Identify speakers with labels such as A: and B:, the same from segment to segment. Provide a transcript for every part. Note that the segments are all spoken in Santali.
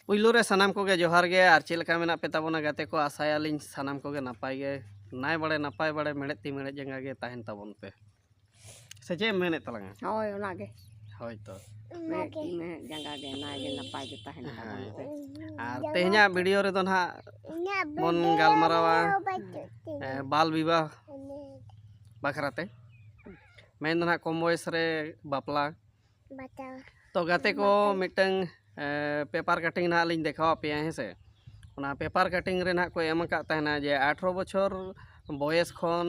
A: पुइलो रे सानाम कोगे जोहार गे आर चेल का मेना पे ताबोना गाते को आसायालिन सानाम कोगे नापाय गे नाय बड़े नापाय बड़े मेड़े ती मेड़े जंगा गे ताहेन ताबोन पे से चे मेने तलंगा
B: होय ओना गे
A: होय तो
B: मेड़े ती मेड़े जंगा गे नाय गे नापाय गे ताहेन ताबोन पे
A: आर तेहना वीडियो रे दो ना बोन गालमारावा बाल विवाह बाखराते मेन दो ना कम बयस रे बापला तो गाते को मिटंग पेपर कटिंग ना लिंग देखावा पे हैं से उना पेपर कटिंग रे ना को एम का तहना जे 18 बछर बयस खन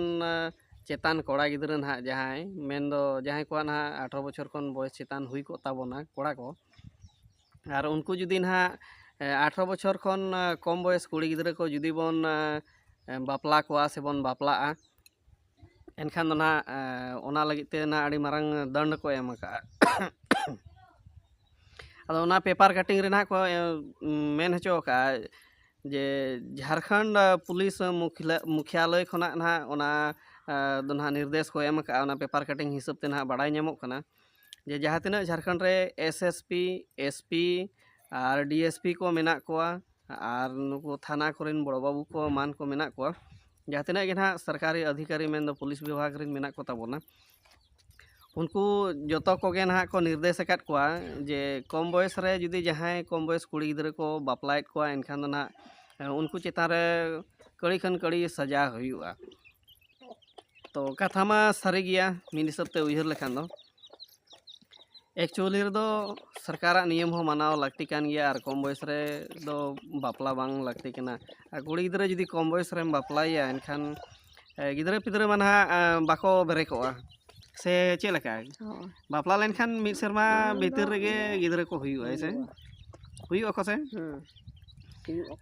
A: चेतान कोड़ा गिद्र ना जहां मेन दो जहां को ना 18 बछर खन बयस चेतान हुई को ताबोना कोड़ा को और उनको जुदी ना 18 बछर खन कम बयस कुड़ी गिद्र को जुदी बन बापला को से बन बापला एनखान दो ना ओना लगित ते ना आड़ी मारंग दंड को एम का अदो ना पेपर कटिंग रे ना को मेन हचो का जे झारखंड पुलिस मुख्यालय खना ना ओना दो ना निर्देश को एम का ओना पेपर कटिंग हिसाब ते ना बड़ाई नामो कना जे जहाँ तिना झारखंड रे एसएसपी एसपी और डीएसपी को मेना कोआ और नुको थाना कोरिन बड़ बाबू को मान को मेना कोआ जहाँ तिना गे ना सरकारी अधिकारी मेन दो पुलिस विभाग रे मेना को ताबोना उनको जोतो को गे ना को निर्देश अकात कोआ जे कम बयस रे जुदी जहां कम बयस कुड़ी गिद्र को बापलायत कोआ एनखान दो ना उनको चेतान रे कड़ी खन कड़ी सजा हुआ तो कथा मा सारी गया मिन हिसाब ते उयहर लेखान दो एक्चुअली दो सरकार नियम हो मानाव लगती कान गया और कम बयस रे दो बापला बांग लगती कना कुड़ी गिद्र जुदी कम बयस रे बापलाया एनखान गिद्र पिद्र माना बाको बेरेकोआ से चेलका बापला लेनखान मिद सेरमा भीतर रेगे गिद्र को हुई ऐसे हुई को से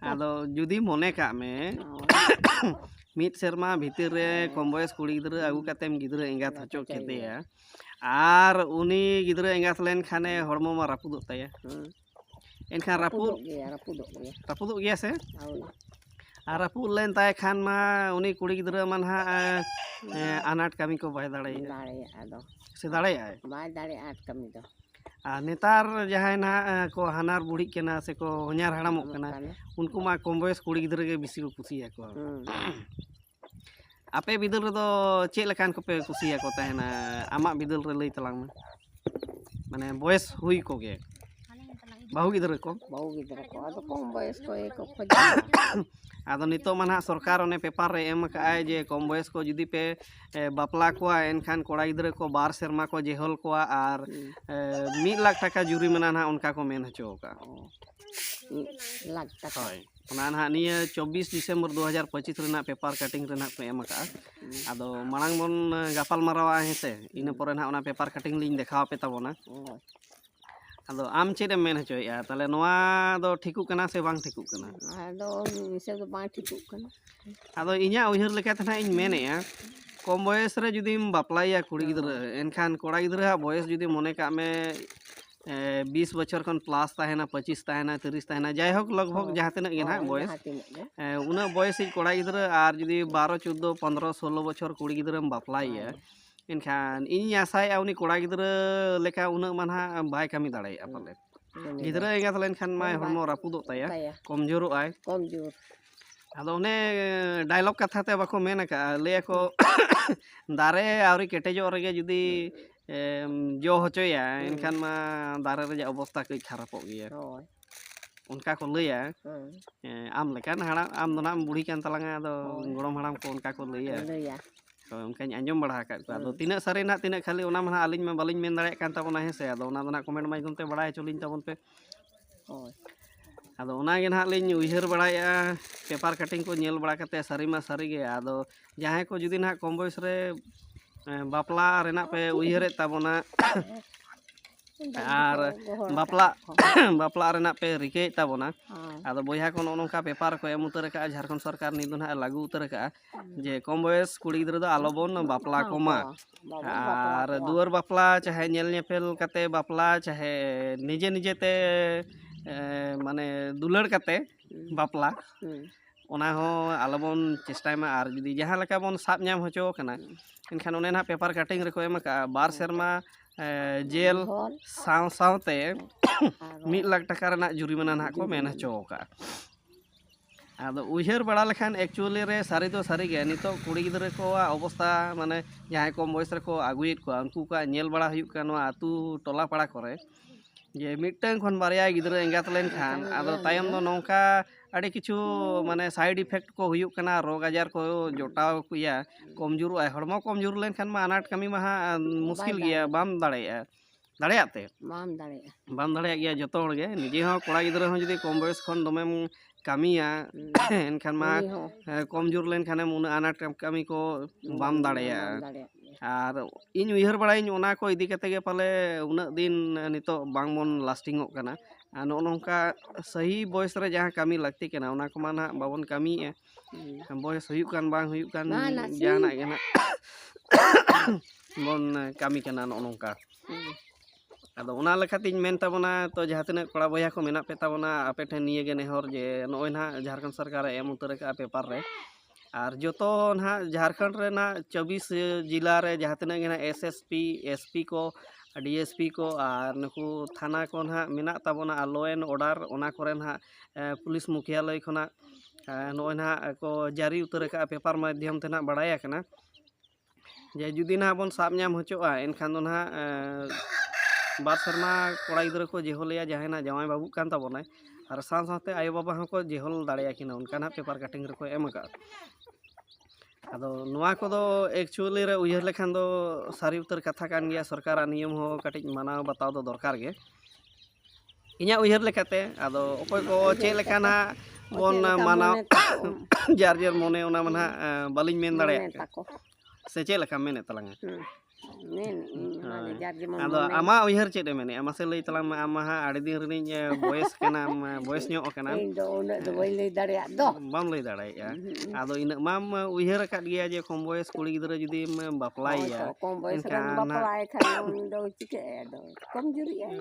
A: आदो जुदी मोने का में मिद सेरमा भीतर रे कम बयस कुड़ी गिद्र आगु कातेम गिद्र एंगात हचो खेतेया आर उनी गिद्र एंगात लेनखाने हड़मो मा रापुदो ताया एनखान रापुदो गया से और रापुद लेन ताय खान मा उनी कुड़ी गिद्र मन हा अनाट कमी को बाय दाड़े से दाड़े आए
B: बाय दाड़े आट कमी दो
A: नेतार जहां ना को हानार बुढ़ी केना से को ह냐र हड़ामो कना उनको मा कम बयस कुड़ी गिद्र के बिसी को कुसिया को आपे बिदल रे दो चे लकान को पे कुसिया को ताहेना आमा बिदल रे लई तलांग माने बयस हुई को गे बाहु गिद्र को
B: आदो कम बयस को एक खोज
A: आदो नितो माना सरकार ने पेपर रे एम का जे कम बयस को जुदी पे बापला को एनखान कोड़ा गिद्र को 12 सेरमा को जेहल को और 1 लाख टाका जुरी मना ना उनका को मेन हचो का
B: 1 लाख टाका
A: ओना ना निया 24 दिसंबर 2025 रेना पेपर कटिंग रेना को एम का आदो मांग बन गापाल मारावा हेसे इना परे ना ओना पेपर कटिंग लिंग देखाव पे ताबोना आदो आम चेदे मेन हचोया ताले नोआ दो ठिकु कना से बांग ठिकु कना
B: आदो इसे तो बांग ठिकु कना
A: आदो इन्या उयहर लेका तना इन मेनेया कम बयस रे जुदीम बापलाया कुड़ी गिद्र एनखान कोड़ा गिद्र बयस जुदी मोने का में 20 बछर खन प्लस ताहेना 25 ताहेना 30 ताहेना जाय होक लगभग जहाँ तिना गे ना बयस उना बयस कोड़ा गिद्र और जुदी 12 14 15 16 बछर कुड़ी गिद्रम बापलाया इनखान इन आसाया उनी कोड़ा गिद्र लेका उना मानहा बाय कमी दाड़ाया पाले गिद्र एगा लेनखान मा हरमो रापुदो ताया कमजोर आय आदो ने डायलॉग कथा ते बाको मेन का ले को दारे आवरी केटेजो रेगे जुदी जो हचोया इनखान मा दारे रे अवस्था कई खराब हो गया उनका को लैया आम लेकान हाड़ा आम दो ना बुढ़ी कान तलांगा दो गोड़म हाड़ाम को उनका को लैया तो उनका आंजम बढ़ा का आदो तीना सारे ना तीना खाली ओना मा आलिन में बालिन मेन दाड़े कान ताबोना हेसे आदो ओना दो ना कमेंट माध्यम ते बड़ाय चोलिन ताबोन पे आदो ओना गे ना लिन उयहर बड़ाया पेपर कटिंग को नेल बड़ा कते सारी मा सारी गे आदो जहां को जुदी ना कम बयस रे बापला रेना पे उयहरे ताबोना और बापला बापला रेना पे रिके ताबोना आदो बोया को नोनका पेपर को एम उतर का झारखंड सरकार नि दोना लागू उतर का जे कम बयस कुड़ी गिद्र दो आलोबन बापला कोमा और दुआर बापला चाहे नेल नेपेल कते बापला चाहे निजे निजे ते माने दुलड़ कते बापला ओना हो आलोबन चेष्टा में और जुदी जहाँ लेका बन साब नाम होचो कना इनखान ओने ना पेपर कटिंग रे को एम का 12 सेरमा जेल
B: ढोल
A: सावते
B: और
A: 1 लाख टाका रना जुरिमाना नाग को मेन हचो का आदो उइहर बड़ा लेखान एक्चुअली रे सारी दो सारी गे नितो कुड़ी गिद्रे को अवस्था माने जहां कम बयस रे को आगुयेत को उनको का नेल बड़ा हुयुक का नवा आतु टोला पाड़ा करे जे मिटन खन बारया गिद्रे एंगात लेन खान आदो तायम दो नौका अड़ी किछु माने साइड इफेक्ट को हुयुक कना रोग आजार को जोटाव कुया कमजोर आय हड़मो कमजोर लेन खान मा अनाट कमी मा मुश्किल गया बाम दाड़ेया दाड़ेयाते
B: माम दाड़े
A: बाम दाड़ेया गया जतो हड़ गे निजे हो कोड़ा गिद्रे हो जदी कम बयस खन दमेम कामिया एनखान मा कमजोर लेन खाने उन अनाट कमी को बाम दाड़ेया और इन उइहर बड़ाई ओना को इदी कते गे पाले उना दिन नितो बांग बन लास्टिंग कना नो नोंका सही बयस रे जहां कमी लगती कना ओना को माना बाबन कमी बयस हुयुक कान बांग हुयुक कान जाना गेना बन कमी कना नो नोंका आदो ओना लेखातिन मेन ताबोना तो जहां तिना कोड़ा बया को मेना पे ताबोना आपे ठेन निये गे नेहर जे नोय ना झारखंड सरकार एम उतर का पेपर रे और जोतो ना झारखंड रे ना 24 जिला रे जहां तिना गे ना एसएसपी एसपी को डीएसपी को और नुकु थाना को ना मेना ताबोना लॉ एंड ऑर्डर ओना करे ना पुलिस मुखियालय खना नोय ना को जारी उतर का पेपर माध्यम ते ना बड़ाया कना जे जुदी ना बन साब नाम होचोआ एनखान दो ना बार शर्मा कोड़ा गिद्रे को जेहोलिया जहां जवाई बाबू कान ताबोनाय और साथ साथे आयो बाबा हको जेहोल दाड़ेया किना उनका ना पेपर कटिंग रे को एम का आदो नोआ को दो एक्चुअली रे उयहर लेखान दो सारी उतर कथा कान गया सरकार नियम हो कटिज मानाव बताव दो दरकार गे इन्या उयहर लेखाते आदो ओकोय को चे लेखाना बन मानाव जार जार मोने ओना मना बालिñ मेन दाड़ेया से चे लेखा मेने तलांगा आदो आमा उयहर चेद मेने आमा से लई तलांग आमा हा आड़ी दिन रिनिज बयस कना बयस ᱧᱚᱜ कना बाम लई दाड़ाया आदो इन माम उयहर काट गया जे कम बयस कुड़ी गिद्रे जुदी बापलाया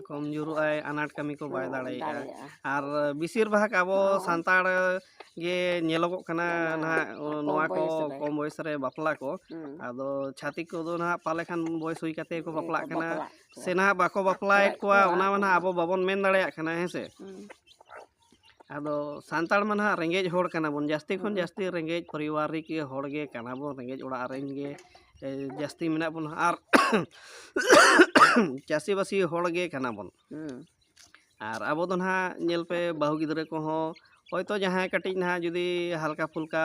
A: कमजोर आय अनाट कमी को बाय दाड़ाया और बिसिर भाग आबो सांताड़ गे नेलोगो कना ना नोआ को कम बयस रे बापला को आदो छाती को दो ना पाले खान बयस हुई काते को बापला कना से ना बाको बापलाएट कोआ ओना माना आबो बाबन मेन दाड़ेया कना हेसे आदो सांताड़ माना रेंगेज होड़ कना बन जास्ती खन जास्ती रेंगेज परिवारिक होड़ गे कना बन रेंगेज ओड़ा रेन गे जास्ती मेना बन आर चासी बासी होड़ गे कना बन और आबो दो ना नेल पे बाहु गिद्रे को हो होयतो जहां कटिज ना जुदी हल्का फुल्का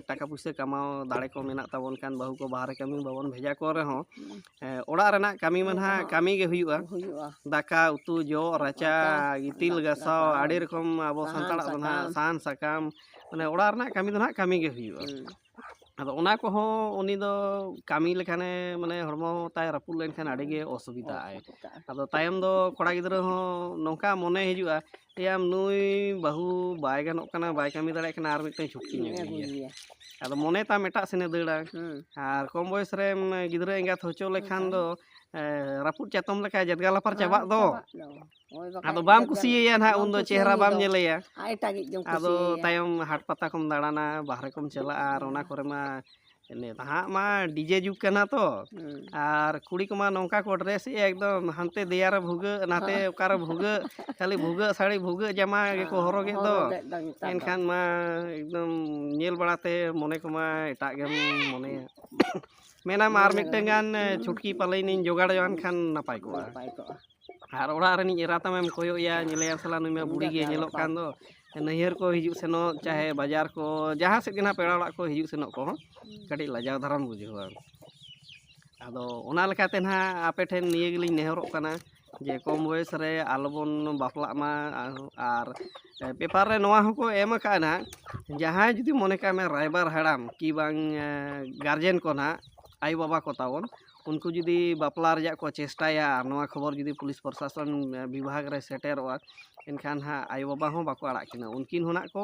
A: टाका पुइसा कमाओ दाड़े को मेना ताबोन कान बाहु को बाहर कमी बाबन भेजा को रे हो ओड़ा रेना कमी माना कमी गे हुयुआ दाका उतु जो राचा गितिल गसाव आड़ी रकम आबो संताड़ा दो ना सान सकाम माने ओड़ा रेना कमी दो ना कमी गे हुयुआ आदो ओना को हो उनी दो कमी लेखाने माने हरमो ताय रापुल लेन खान आड़ी गे असुविधा आय आदो तायम दो कोड़ा गिद्रे हो नोंका मने हिजुआ याम नुई बहु बाय गानोक कना बाय कमी दाड़े कना आर मिटन छुटकी ᱧᱚᱜ आदो मने ता मेटा सेने दड़ा आर कम बयस रे गिद्रे एंगात होचो लेखान दो रापुट चातम लेखा जदगा लापार चाबा दो आदो बाम कुसिया ना उन दो चेहरा बाम नेलेया आदो तायम हाट पता कम दाड़ाना बाहरे कम चला आर ओना करे मा ने हाँ मा डीजे जुग कना तो और कुड़ी को मा नौका को ड्रेस एकदम हानते देयार भुगे नाते ओकार भुगे खाली भुगे साड़ी भुगे जामा को हरोगे तो एनखान मा एकदम नेल बड़ाते मने को मा एटा गेम मने मेना मार मिटन गान छुटकी पालई निन जोगाड़ जान खान नापाय को और ओड़ा रे नि एराता में कोयो या नेलेया सला नुई में बुड़ी गे नेलो कान दो नैहर को हिजू सेनो चाहे बाजार को जहाँ से गिना पेड़ा को हिजू सेनो को कटी लजाव धरम बुझेवा आदो ओना लेकाते ना आपे ठेन निये गेलिन नेहरोग कना जे कम बयस रे आलोबन बापला मा और पेपर रे नोआ हको एम का ना जहाँ जुदी मने का में रायबार हड़ाम की बांग गार्जियन को ना आई बाबा को तावन उनको जुदी बापला रजा को चेष्टाया नोआ खबर जुदी पुलिस प्रशासन विभाग रे सेटेरोआ एनखान हा आई बाबा हो बाको आड़ा किना उनकिन होना को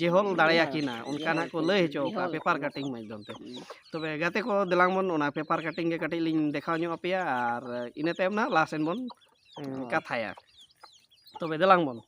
A: जेहोल दाड़ेया किना उनका ना को लय हेचो का पेपर कटिंग माध्यम ते तबे गाते को देलांग बन ओना पेपर कटिंग गे कटिंग लिंग देखाव ᱧᱚᱜ अपिया और इने तायम ना लासेन बन कथाया तबे देलांग बन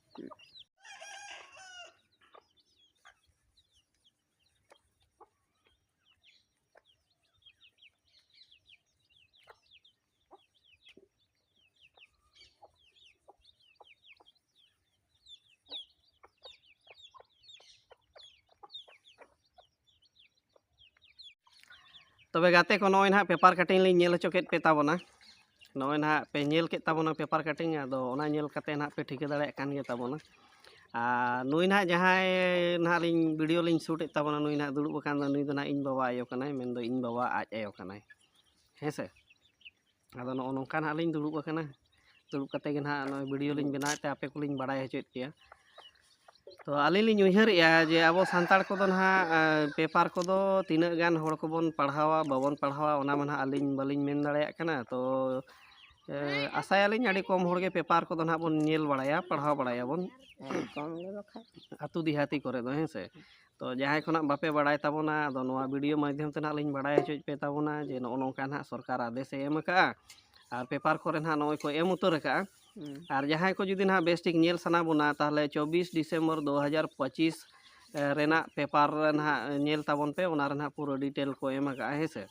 A: तबे गाते को नॉय ना पेपर कटिंग लिंग नेल हचो केत पे ताबोना नॉय ना पे नेल केत ताबोना पेपर कटिंग आदो ओना नेल कते ना पे ठिका दाड़े कान गे ताबोना नुई ना जहां ना लिंग वीडियो लिंग शूट एत ताबोना नुई ना दुड़ुब कान नुई दो ना इन बाबा आयो कनाय मेन दो इन बाबा आज आयो कनाय हेसे आदो नो नोंका ना लिंग दुड़ुब काना दुड़ुब कते गे ना नॉय वीडियो लिंग बनाए ते आपे को लिंग बाड़ाय हचो एत तो आली लिंग उयहरिया जे अब सानताड़ को ना पेपर को तीना गान हड़ को बन पढ़ावा बाबन पढ़ावा ओना माना आलिंग बालिंग मेन दाड़ेया कना तो आसायालिंग आड़ी कम हड़गे पेपर को ना बन नेल बाड़ाया पढ़ाव बाड़ाया बन आतु दिहाती करे दो हेसे तो जहां खना बापे बाड़ाय ताबोना आदो नोआ वीडियो माध्यम ते ना लिंग बाड़ाय हचो पे ताबोना जे नो नोंका ना सरकार आदेश एम का और पेपर करे ना नोय को एम उतर का और जहां को जुदी ना बेस्टिक नेल सना बोना ताहले 24 दिसंबर 2025 रेना पेपर ना नेल ताबन पे ओना रेना पूरा डिटेल को एम का हेसे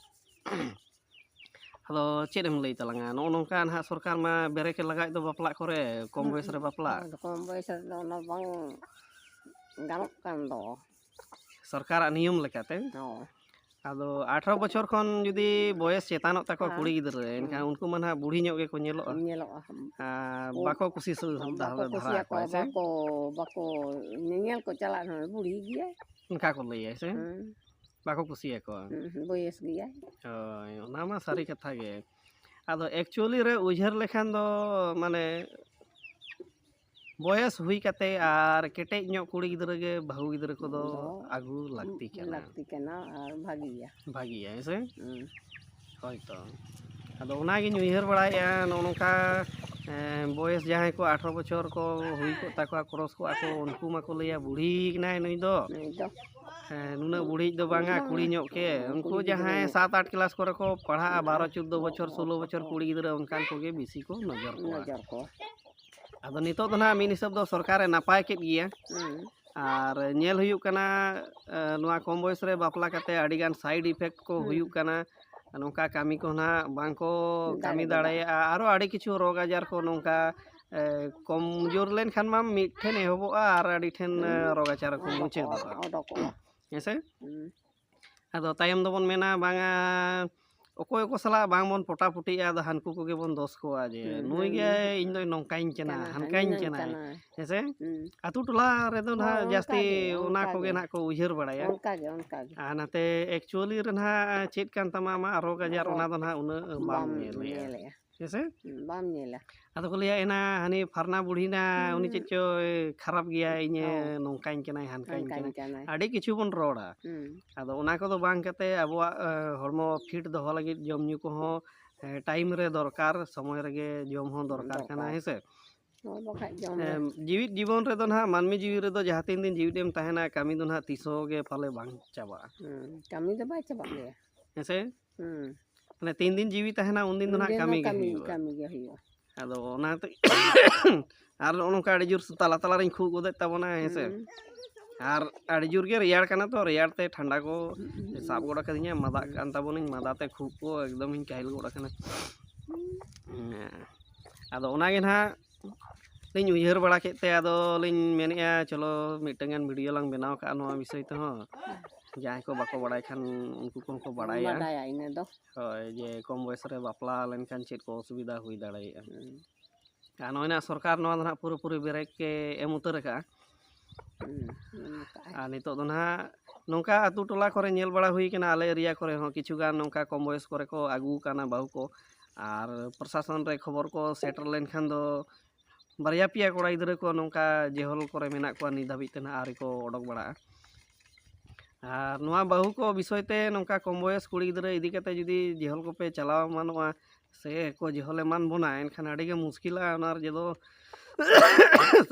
A: अदो चेद एम लई तलंगा नो नोंका ना सरकार मा बेरे के लगाय दो बापला करे कम बयस रे बापला
B: कम बयस रे ना बांग गानक कान दो
A: सरकार नियम लेकाते आदो 18 बछर खन जुदी बयस चेतानो ताको कुड़ी गिदरे एनका उनको माना बुढ़ी ᱧᱚᱜ गे को नेलोआ बाको कुसी धारा को ऐसे
B: बाको नेल को चला बुढ़ी गिया
A: उनका को लई ऐसे बाको कुसी को
B: बयस गिया
A: होय ओना मा सारी कथा गे आदो एक्चुअली रे उजहर लेखान दो माने बयस हुई कते आर केटेज ᱧᱚᱜ कुड़ी गिदरे गे बाहु गिदरे को दो आगु लागती
B: केना और
A: भागिया ऐसे होय तो आदो ओना गे उयहर बड़ाया नोनका बयस जहां को 18 बछर को हुई को ताको क्रॉस को आको उनको मा को लैया बुढ़ी नाय नई दो नुना बुढ़ी दो बांगा कुड़ी ᱧᱚᱜ के उनको जहां 7-8 क्लास करे को पढ़ा 12-14 बछर 16 बछर कुड़ी गिदरे उनकान को गे बेसी को नजर को आदो नितो दो ना मिन हिसाब दो सरकार नापाय केत गिया और नेल हुयुक कना नुआ कम बयस रे बापला कते आड़ी गान साइड इफेक्ट को हुयुक कना नोंका कामी को ना बांको कामी दाड़े आरो आड़ी किछु रोग आजार को नोंका कमजोर लेन खान मा मिठेन एहबोआ और आड़ी ठेन रोग आजार को मुचे दो ऐसे आदो तायम दो बन मेना बांगा ओकोय को सला बांग बन पोटा पुटिया आदो हानकु को गे बन दोष को जे नुई गे इन दो नोंकाइन चना हानकाइन चना ऐसे आतु टोला रे दो ना जास्ती ओना को गे ना को उजहर बड़ाया
B: उनका गे
A: नाते एक्चुअली रे ना चेत कान तमा मा रोग आजार ओना दो ना उन बाम नेले ऐसे
B: बाम नेला
A: आदो को लिया एना हानि फरना बुढ़ी ना उनी चेत चो खराब गया इने नोंकाइन चना हानकाइन चना आड़ी किछु बन रोड़ा आदो ओना को दो बांग कते अबवा हरमो फिट दोहो लगी जम न्यू को हो टाइम रे दरकार समय रे जम हो दरकार कना हेसे जीवित जीवन रे दो ना मानमी जीवी रे दो जहाँ तीन दिन जीवित एम तहना कामी दो ना तीसो गे फले बांग चाबा
B: कामी दो बाय चाबा गे
A: हेसे माने 3 दिन जीवी तहना उन दिन दो ना कामी
B: गे हुयो
A: आदो ओनाते आर ओनका आड़ी जोर तला तला रिन खु गोदे ताबोना हेसे आर आड़ी जोर गे रियाड़ कना तो रियाड़ ते ठंडा को साब गोड़ा कदिया मादा कान ताबोनी मादा ते खु को एकदम इन काहिल गोड़ा कना आदो ओना गे ना लिन उयहर बड़ा केते आदो लिन मेनेया चलो मिटंगान वीडियो लांग बनाव का नोआ विषय तो जहां को बाको बड़ाय खान उनको को बड़ाया
B: इने दो
A: होय जे कम बयस रे बापला लेन खान चेत को असुविधा हुई दाड़ाया आ नोना सरकार नोआ ना पूरा पूरी ब्रेक के एम उतर का आ नितो दो ना नोंका आतु टोला करे नेल बड़ा हुई केना आले एरिया करे हो किछु गान नोंका कम बयस करे को आगु काना बाहु को और प्रशासन रे खबर को सेटर लेन खान दो बारिया पिया कोड़ा गिदरे को नोंका जेहल करे मेना को नि धाबि तेना आरि को ओडक बड़ा और नोआ बाहु को विषय ते नोंका कम बयस कुड़ी गिदरे इदी कते जुदी जेहल को पे चलाव मानोआ से को जेहले मान बोना एनखान आड़ी गे मुश्किला ओनार जेदो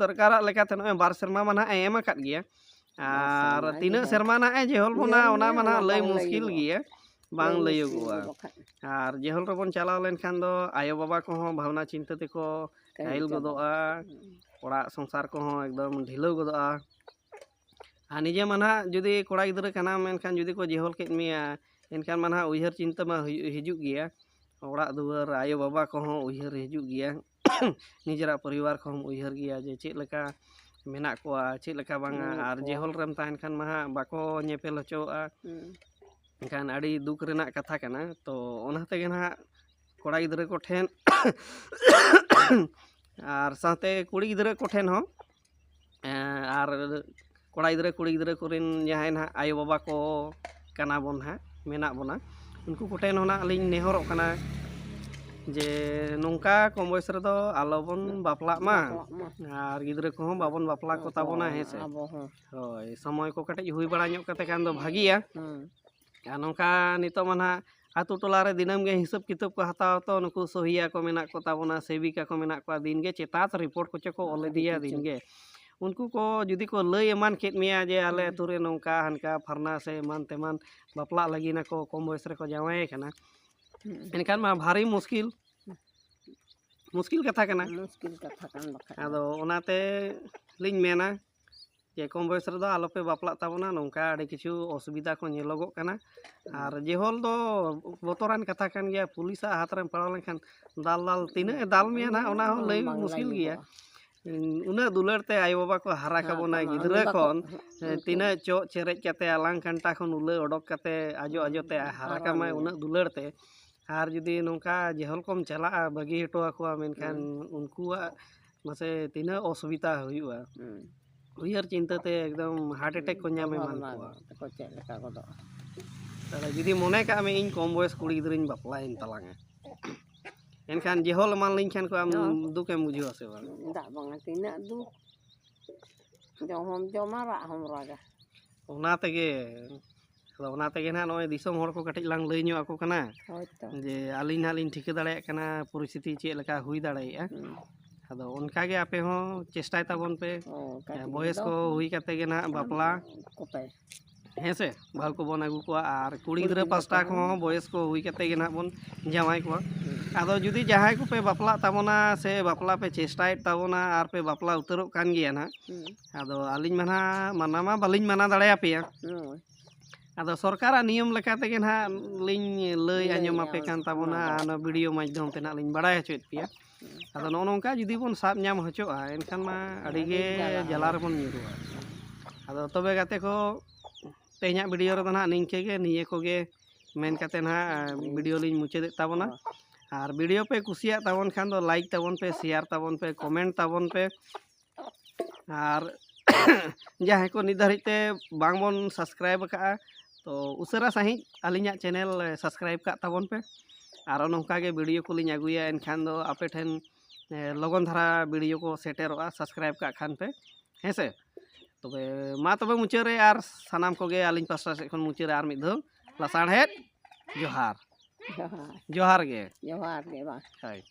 A: सरकार लेकाते नो 2 सेरमा माना एम आकाद गिया और तीना सेरमा ना जेहल बोना ओना माना लय मुश्किल गिया बांग लयगोआ और जेहल रे बन चलाव लेन खान दो आयो बाबा को हो भावना चिंता ते को काइल गदोआ ओड़ा संसार को हो एकदम ढिलो गदोआ आ निजे माना जुदी कोड़ा गिदरे काना मेनखान जुदी को जेहल केत मिया एनखान माना उयहर चिंता मा हिजुग गिया ओड़ा दुआर आयो बाबा को हो उयहर हिजुग गिया निजरा परिवार को हम उयहर गिया जे चेत लेका मेना कोआ चेत लेका बांगा और जेहल रेम ताहन खान मा बाको नेपेल हचोआ एनखान आड़ी दुख रेनाक कथा कना तो ओना तेगे ना कोड़ा गिद्रा को ठेन आर साथे कुड़ी गिद्रा को ठेन हो आर कोड़ा गिद्रा कुड़ी गिद्रा कोरिन जहां ना आयो बाबा को कना बोन हा मेना बोना उनको को ठेन होना अलिन नेहरोग कना जे नोंका कम बयस रे दो आलो बोन बापला मा आर गिद्रा को बाबन बापला को ताबोना हेसे होय समय को कटे हुई बड़ा ᱧᱚᱜ कते कान दो भागिया नोंका नितो माना आतु टोला रे दिनम गे हिसाब किताब को हताव तो नुकु सोहिया को मेना को ताबोना सेविका को मेना को दिन गे चेतात रिपोर्ट को चको ओले दिया दिन गे उनको को जुदी को लय एमान केत मिया जे आले तुरे नोंका हनका फरना से मान तेमान बापला लगिना को कम बयस रे को जावाए कना एनखान मा भारी मुश्किल कथा कना आदो ओनाते लिñ मेना जे कम बयस रे दो आलोपे बापला ताबोना नोंका आडे किछु असुविधा को नेलोगो कना आर जेहोल दो बोतरान कथा कान गया पुलिस हाथ रे पड़ाव लेखान दाल दाल तीना दाल मिया ना ओना हो लय मुश्किल गया उना दुलर ते आयो बाबा को हारा काबोना गिद्रा खन तीना चो चेरेज कते आलांग कंटा खन उले ओडक कते आजो आजो ते हारा कामा उना दुलर ते आर जुदी नोंका जेहोल कोम चला बगी हटो आखवा मेनखान उनकुआ मासे तीना असुविधा हुआ उयर चिंता ते एकदम हार्ट अटैक को ᱧᱟᱢ ᱮᱢᱟᱱ ᱠᱚᱣᱟ ᱛᱟᱦᱞᱮ ᱡᱩᱫᱤ ᱢᱚᱱᱮ ᱠᱟᱜ ᱢᱮ ᱤᱧ ᱠᱚᱢ ᱵᱚᱭᱮᱥ ᱠᱩᱲᱤ ᱜᱤᱫᱽᱨᱟᱹᱧ ᱵᱟᱯᱞᱟᱭᱮᱱ ᱛᱟᱞᱟᱝᱟ ᱮᱱᱠᱷᱟन ᱡᱮᱦᱚᱞ ᱮᱢᱟᱱ ᱞᱤᱧ ᱠᱷᱟᱱ ᱠᱚ ᱟᱢ ᱫᱩᱠᱮᱢ ᱵᱩᱡᱷᱟᱹᱣᱟ ᱥᱮ ᱵᱟᱝ
B: ᱫᱟᱜ ᱵᱟᱝᱟ ᱛᱤᱱᱟᱹᱜ ᱫᱩᱠ ᱡᱚᱢ ᱦᱚᱢ ᱡᱚᱢᱟ ᱨᱟᱜ ᱦᱚᱢ ᱨᱟᱜᱟ
A: ᱚᱱᱟ ᱛᱮᱜᱮ ᱱᱟᱜ ᱱᱚᱜᱼᱚᱭ ᱫᱤᱥᱚᱢ ᱦᱚᱲ ᱠᱚ ᱠᱟᱹᱴᱤᱡ ᱞᱟᱝ ᱞᱟᱹᱭ ᱧᱚᱜ ᱟᱠᱚ ᱠᱟᱱᱟ ᱡᱮ ᱟᱹᱞᱤᱧ ᱱᱟᱜ ᱞᱤᱧ ᱴᱷᱤᱠᱟᱹ ᱫᱟᱲᱮᱭᱟᱜ ᱠᱟᱱᱟ ᱯᱚᱨᱤᱥᱛᱷᱤᱛᱤ ᱪᱮᱫ ᱞᱮᱠᱟ ᱦᱩᱭ ᱫᱟᱲᱮᱭᱟᱜᱼᱟ ᱟᱫᱚ ᱚᱱᱠᱟ ᱜᱮ ᱟᱯᱮ ᱦᱚᱸ ᱪᱮᱥᱴᱟᱭ ᱛᱟᱵᱚᱱ ᱯᱮ ᱵᱚᱭᱮᱥ ᱠᱚ ᱦᱩᱭ ᱠᱟᱛᱮ ᱜᱮ ᱱᱟᱜ ᱵᱟᱯᱞᱟ ᱦᱮᱸᱥᱮ ᱵᱟᱦᱩ ᱠᱚᱵᱚᱱ ᱟᱹᱜᱩ ᱠᱚᱣᱟ ᱟᱨ ᱠᱩᱲᱤ ᱜᱤᱫᱽᱨᱟᱹ ᱯᱟᱥᱴᱟ ᱠᱚᱦᱚᱸ ᱵᱚᱭᱮᱥ ᱠᱚ ᱦᱩᱭ ᱠᱟᱛᱮ ᱜᱮ ᱱᱟᱜ ᱵᱚᱱ ᱡᱟᱶᱟᱭ ᱠᱚᱣᱟ ᱟᱫᱚ ᱡᱩᱫᱤ ᱡᱟᱦᱟᱸᱭ ᱠᱚᱯᱮ ᱵᱟᱯᱞᱟᱜ ᱛᱟᱵᱚᱱᱟ ᱥᱮ ᱵᱟᱯᱞᱟ ᱯᱮ ᱪᱮᱥᱴᱟᱭᱮᱫ ᱛᱟᱵᱚᱱᱟ ᱟᱨ ᱯᱮ ᱵᱟᱯᱞᱟ ᱩᱛᱟᱹᱨᱚᱜ ᱠᱟᱱ ᱜᱮᱭᱟ ᱱᱟᱜ ᱟᱫᱚ ᱟᱹᱞᱤᱧ ᱢᱟ ᱱᱟᱜ ᱢᱟᱱᱟ ᱢᱟ ᱵᱟᱹᱞᱤᱧ ᱢᱟᱱᱟ ᱫᱟᱲᱮᱭᱟᱯᱮᱭᱟ ᱟᱫᱚ ᱥᱚᱨᱠᱟᱨᱟᱜ ᱱᱤᱭᱚᱢ ᱞᱮᱠᱟ ᱛᱮᱜᱮ ᱱᱟᱜ ᱞᱤᱧ ᱞᱟᱹᱭ ᱟᱸᱡᱚᱢ ᱟᱯᱮ ᱠᱟᱱ ᱛᱟᱵᱚᱱᱟ ᱚᱱᱟ ᱵᱷᱤᱰᱤᱭᱳ ᱢᱟᱫᱽᱫᱷᱚᱢ ᱛᱮ ᱱᱟᱜ ᱞᱤᱧ ᱵᱟᱲᱟᱭ ᱦᱚᱪᱚᱭᱮᱫ ᱯᱮᱭᱟ ᱟᱫᱚ ᱱᱚᱜᱼᱚ ᱱᱚᱝᱠᱟ ᱡᱩᱫᱤ ᱵᱚᱱ ᱥᱟᱵ ᱧᱟᱢ ᱦᱚᱪᱚᱜᱼᱟ ᱮᱱᱠᱷᱟन ᱢᱟ ᱟᱹᱰᱤᱜᱮ ᱡᱟᱞᱟ ᱨᱮᱵᱚᱱ ᱧᱩᱨᱩᱜᱼᱟ ᱟᱫᱚ ᱛᱚᱵᱮ ᱜᱟᱛᱮ ᱠᱚ तेहनाग वीडियो रे ना निंके गे निये कोगे मेन कते ना वीडियो लिंग मुचादे ताबोना और वीडियो पे कुसिया ताबोन खान दो लाइक ताबोन पे शेयर ताबोन पे कमेंट ताबोन पे और जहाँ को निधारिते बांगबोन सब्सक्राइब का तो उसरा सही अलिया चैनल सब्सक्राइब का ताबोन पे और नौका के वीडियो को लिंग अगुया एनखान दो आपे ठेन लगन धारा वीडियो को सेटेरोआ सब्सक्राइब का खान पे हैं से तबे मा तबे मुचारे आर सानाम कोगे आलिन पास्टा से खन मुचारे आर मिद धो लासाड़हेत जोहार जोहार गे बा हाय